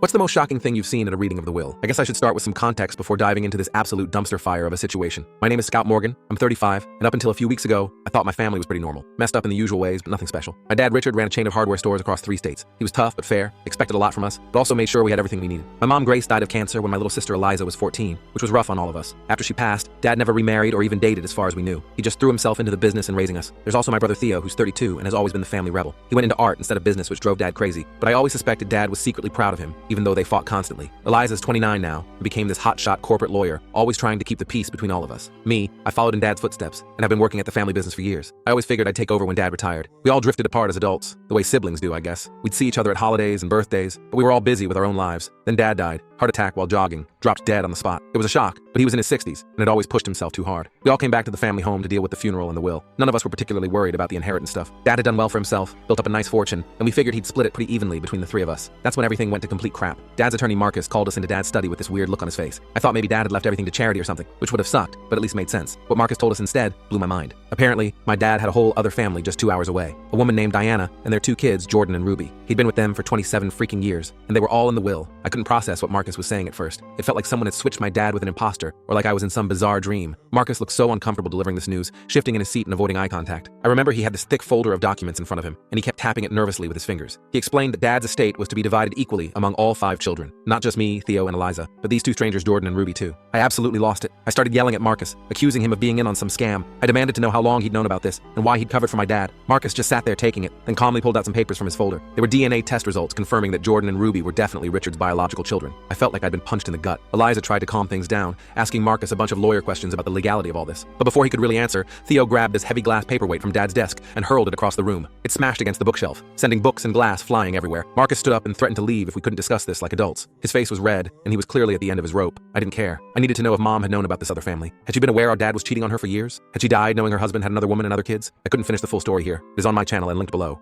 What's the most shocking thing you've seen at a reading of the will? I guess I should start with some context before diving into this absolute dumpster fire of a situation. My name is Scout Morgan, I'm 35, and up until a few weeks ago, I thought my family was pretty normal. Messed up in the usual ways, but nothing special. My dad, Richard, ran a chain of hardware stores across 3 states. He was tough but fair, expected a lot from us, but also made sure we had everything we needed. My mom, Grace, died of cancer when my little sister Eliza was 14, which was rough on all of us. After she passed, Dad never remarried or even dated as far as we knew. He just threw himself into the business and raising us. There's also my brother Theo, who's 32 and has always been the family rebel. He went into art instead of business, which drove Dad crazy, but I always suspected Dad was secretly proud of him, even though they fought constantly. Eliza's 29 now and became this hotshot corporate lawyer, always trying to keep the peace between all of us. Me, I followed in Dad's footsteps and have been working at the family business for years. I always figured I'd take over when Dad retired. We all drifted apart as adults, the way siblings do, I guess. We'd see each other at holidays and birthdays, but we were all busy with our own lives. Then Dad died, heart attack while jogging, dropped dead on the spot. It was a shock, but he was in his 60s and had always pushed himself too hard. We all came back to the family home to deal with the funeral and the will. None of us were particularly worried about the inheritance stuff. Dad had done well for himself, built up a nice fortune, and we figured he'd split it pretty evenly between the 3 of us. That's when everything went to complete crap. Dad's attorney Marcus called us into Dad's study with this weird look on his face. I thought maybe Dad had left everything to charity or something, which would have sucked, but at least made sense. What Marcus told us instead blew my mind. Apparently, my dad had a whole other family just 2 hours away. A woman named Diana and their 2 kids, Jordan and Ruby. He'd been with them for 27 freaking years, and they were all in the will. I couldn't process what Marcus was saying at first. It felt like someone had switched my dad with an imposter, or like I was in some bizarre dream. Marcus looked so uncomfortable delivering this news, shifting in his seat and avoiding eye contact. I remember he had this thick folder of documents in front of him, and he kept tapping it nervously with his fingers. He explained that Dad's estate was to be divided equally among all 5 children. Not just me, Theo, and Eliza, but these 2 strangers, Jordan and Ruby, too. I absolutely lost it. I started yelling at Marcus, accusing him of being in on some scam. I demanded to know how long he'd known about this, and why he'd covered for my dad. Marcus just sat there taking it, then calmly pulled out some papers from his folder. They were DNA test results confirming that Jordan and Ruby were definitely Richard's biological children. I felt like I'd been punched in the gut. Eliza tried to calm things down, asking Marcus a bunch of lawyer questions about the legality of all this. But before he could really answer, Theo grabbed this heavy glass paperweight from Dad's desk and hurled it across the room. It smashed against the bookshelf, sending books and glass flying everywhere. Marcus stood up and threatened to leave if we couldn't discuss this like adults. His face was red, and he was clearly at the end of his rope. I didn't care. I needed to know if Mom had known about this other family. Had she been aware our dad was cheating on her for years? Had she died knowing her husband had another woman and other kids? I couldn't finish the full story here. It is on my channel and linked below.